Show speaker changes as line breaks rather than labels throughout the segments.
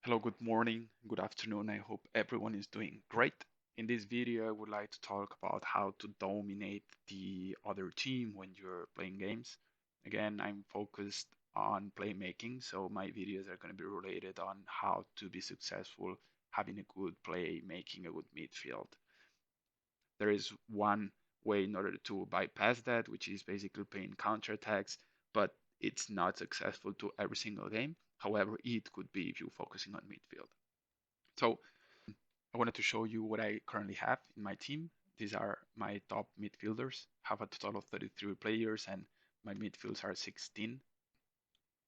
Hello, good morning, good afternoon. I hope everyone is doing great. In this video, I would like to talk about how to dominate the other team when you're playing games. Again, I'm focused on playmaking, so my videos are going to be related on how to be successful having a good play, making a good midfield. There is one way in order to bypass that, which is basically playing counterattacks, but it's not successful to every single game. However, it could be if you're focusing on midfield. So I wanted to show you what I currently have in my team. These are my top midfielders. I have a total of 33 players, and my midfields are 16.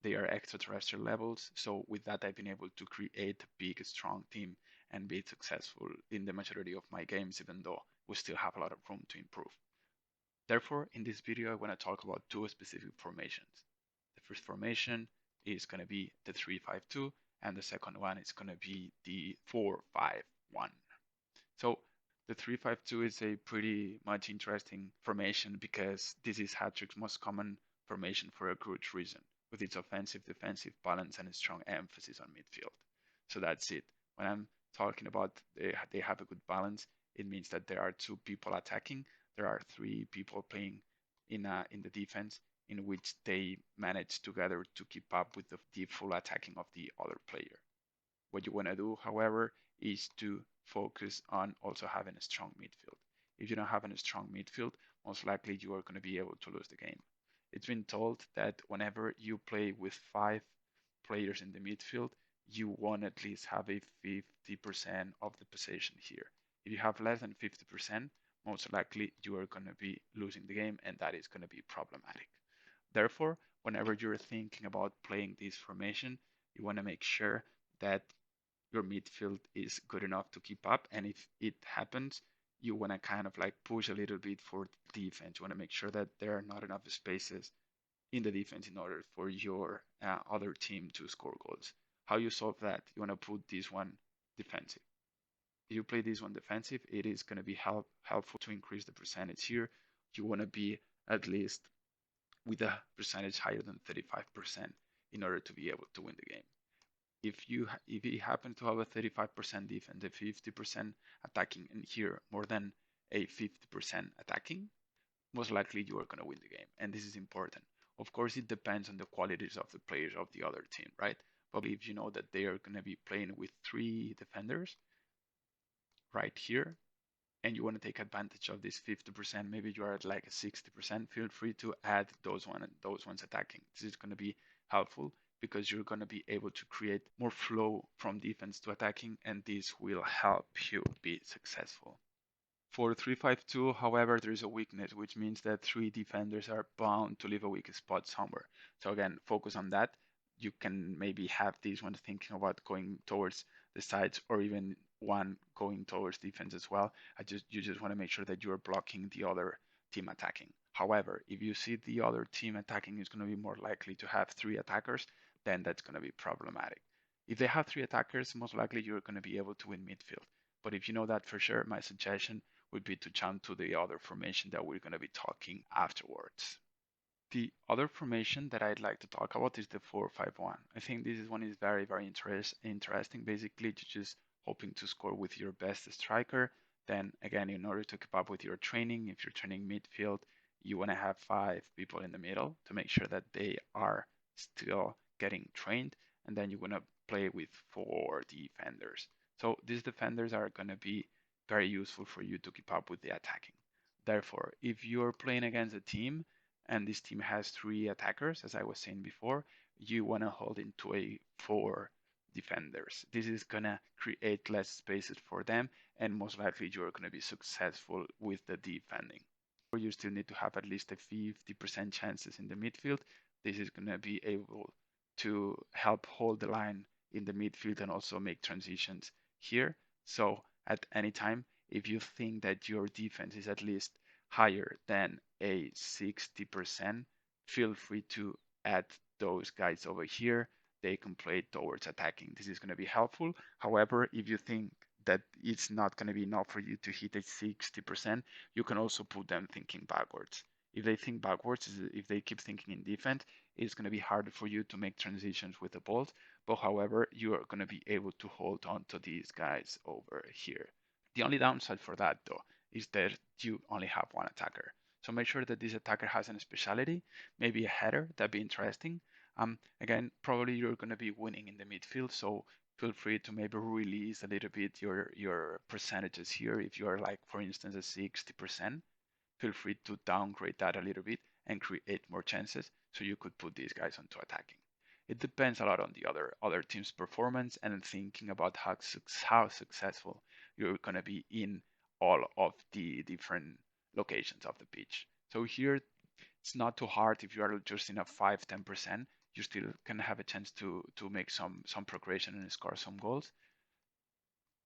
They are extraterrestrial levels. So with that, I've been able to create a big, strong team and be successful in the majority of my games, even though we still have a lot of room to improve. Therefore, in this video, I want to talk about two specific formations. The first formation is going to be the 3-5-2, and the second one is going to be the 4-5-1. So the 3-5-2 is a pretty much interesting formation because this is Hattrick's most common formation for a good reason, with its offensive defensive balance and a strong emphasis on midfield. So that's it. When I'm talking about they have a good balance, it means that there are two people attacking, there are three people playing in the defense, in which they manage together to keep up with the full attacking of the other player. What you want to do, however, is to focus on also having a strong midfield. If you don't have a strong midfield, most likely you are going to be able to lose the game. It's been told that whenever you play with five players in the midfield, you want at least have a 50% of the possession here. If you have less than 50%, most likely you are going to be losing the game, and that is going to be problematic. Therefore, whenever you're thinking about playing this formation, you want to make sure that your midfield is good enough to keep up. And if it happens, you want to kind of like push a little bit for defense. You want to make sure that there are not enough spaces in the defense in order for your other team to score goals. How you solve that? You want to put this one defensive. If you play this one defensive, it is going to be helpful to increase the percentage here. You want to be at least with a percentage higher than 35% in order to be able to win the game. If you happen to have a 35% defense, a 50% attacking, and here more than a 50% attacking, most likely you are going to win the game. And this is important. Of course, it depends on the qualities of the players of the other team, right? But if you know that they are going to be playing with three defenders right here, and you want to take advantage of this 50%, maybe you are at like a 60%, feel free to add those ones attacking. This is going to be helpful because you're going to be able to create more flow from defense to attacking, and this will help you be successful. For 3-5-2, however, there is a weakness, which means that three defenders are bound to leave a weak spot somewhere. So again, focus on that. You can maybe have these ones thinking about going towards the sides, or even one going towards defense as well. You just want to make sure that you are blocking the other team attacking. However, if you see the other team attacking is going to be more likely to have three attackers, then that's going to be problematic. If they have three attackers, most likely you're going to be able to win midfield. But if you know that for sure, my suggestion would be to jump to the other formation that we're going to be talking afterwards. The other formation that I'd like to talk about is the 4-5-1. I think this is one is very, very interesting. Basically, you're just hoping to score with your best striker. Then again, in order to keep up with your training, if you're training midfield, you want to have five people in the middle to make sure that they are still getting trained. And then you want to play with four defenders. So these defenders are going to be very useful for you to keep up with the attacking. Therefore, if you're playing against a team and this team has three attackers, as I was saying before, you want to hold into a four defenders. This is going to create less spaces for them, and most likely you're going to be successful with the defending. You still need to have at least a 50% chances in the midfield. This is going to be able to help hold the line in the midfield and also make transitions here. So at any time, if you think that your defense is at least higher than a 60%, feel free to add those guys over here. They can play towards attacking. This is going to be helpful. However, if you think that it's not going to be enough for you to hit a 60%, you can also put them thinking backwards. If they think backwards, if they keep thinking in defense, it's going to be harder for you to make transitions with the ball. But however, you are going to be able to hold on to these guys over here. The only downside for that though is that you only have one attacker. So make sure that this attacker has a specialty, maybe a header, that'd be interesting. Again, probably you're going to be winning in the midfield, so feel free to maybe release a little bit your percentages here. If you are like, for instance, at 60%, feel free to downgrade that a little bit and create more chances so you could put these guys onto attacking. It depends a lot on the other team's performance and thinking about how successful you're going to be in all of the different locations of the pitch. So here it's not too hard. If you are just in a 5-10%, you still can have a chance to make some progression and score some goals.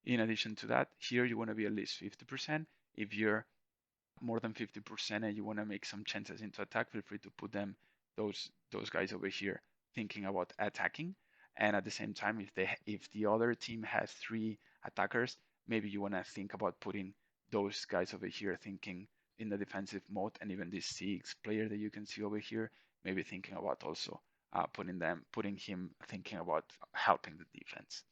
In addition to that, here you want to be at least 50%. If you're more than 50% and you want to make some chances into attack, feel free to put them those guys over here thinking about attacking. And at the same time, if the other team has three attackers, maybe you want to think about putting those guys over here thinking in the defensive mode, and even this six player that you can see over here, maybe thinking about also putting him thinking about helping the defense.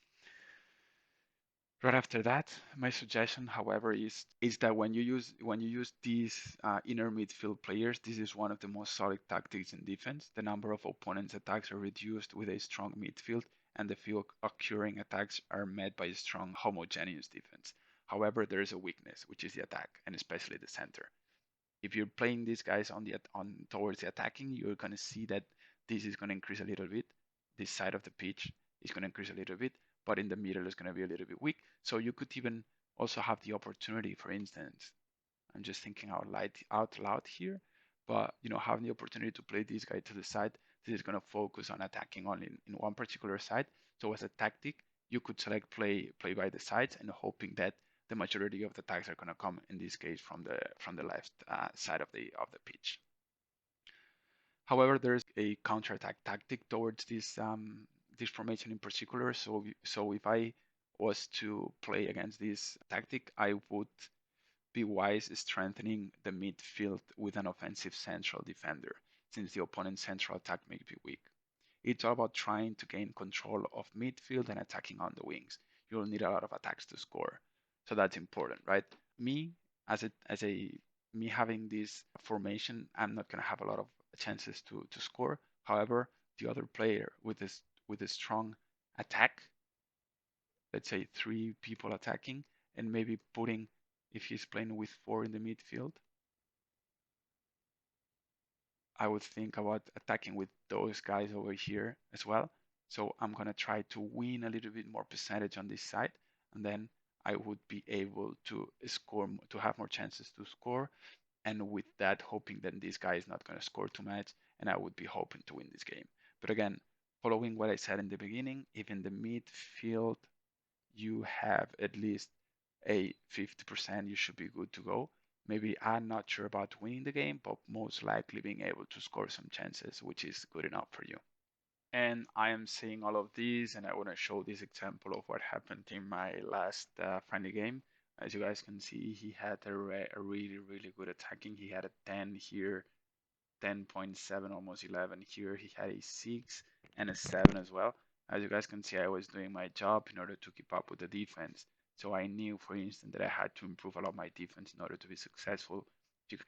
Right after that, my suggestion, however, is that when you use these inner midfield players, this is one of the most solid tactics in defense. The number of opponents' attacks are reduced with a strong midfield, and the few occurring attacks are met by a strong homogeneous defense. However, there is a weakness, which is the attack, and especially the center. If you're playing these guys on towards the attacking, you're going to see that this is going to increase a little bit. This side of the pitch is going to increase a little bit, but in the middle is going to be a little bit weak. So you could even also have the opportunity, for instance, I'm just thinking out loud here, but having the opportunity to play this guy to the side, this is going to focus on attacking only in one particular side. So as a tactic, you could select play by the sides and hoping that the majority of the attacks are going to come in this case from the left side of the pitch. However, there's a counterattack tactic towards this formation in particular. So if I was to play against this tactic, I would be wise strengthening the midfield with an offensive central defender, since the opponent's central attack may be weak. It's all about trying to gain control of midfield and attacking on the wings. You'll need a lot of attacks to score, so that's important, right? Me as a me having this formation, I'm not gonna have a lot of chances to score. However, the other player with a strong attack, let's say three people attacking, and maybe putting, if he's playing with four in the midfield, I would think about attacking with those guys over here as well. So I'm gonna try to win a little bit more percentage on this side, and then I would be able to score, to have more chances to score, and with that, hoping that this guy is not gonna score too much, and I would be hoping to win this game. But again, following what I said in the beginning, if in the midfield you have at least a 50%, you should be good to go. Maybe I'm not sure about winning the game, but most likely being able to score some chances, which is good enough for you. And I am seeing all of these, and I want to show this example of what happened in my last friendly game. As you guys can see, he had a really, really good attacking. He had a 10 here, 10.7, almost 11 here. He had a 6 and a 7 as well. As you guys can see, I was doing my job in order to keep up with the defense. So I knew, for instance, that I had to improve a lot of my defense in order to be successful. If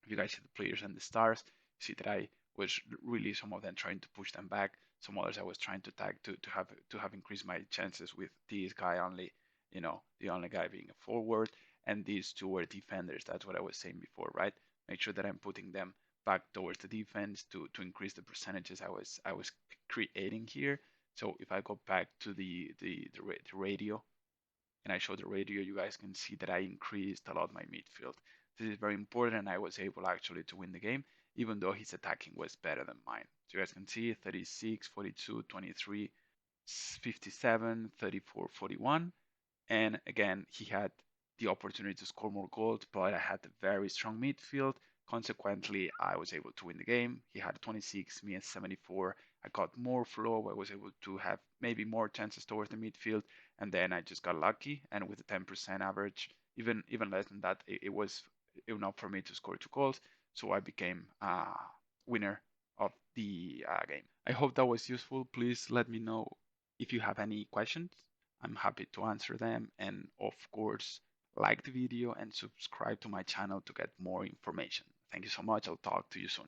you guys see the players and the stars, you see that I was really some of them trying to push them back. Some others I was trying to tag to have increased my chances with this guy only, the only guy being a forward, and these two were defenders. That's what I was saying before, right? Make sure that I'm putting them back towards the defense to increase the percentages I was creating here. So if I go back to the radio and I show the radio, you guys can see that I increased a lot my midfield. This is very important, and I was able actually to win the game, even though his attacking was better than mine. So you guys can see 36, 42, 23, 57, 34, 41. And again, he had the opportunity to score more goals, but I had a very strong midfield. Consequently, I was able to win the game. He had 26, me at 74. I got more flow. I was able to have maybe more chances towards the midfield, and then I just got lucky. And with a 10% average, even less than that, it was enough for me to score two goals. So I became winner of the game. I hope that was useful. Please let me know If you have any questions, I'm happy to answer them. And of course, like the video and subscribe to my channel to get more information. Thank you so much. I'll talk to you soon.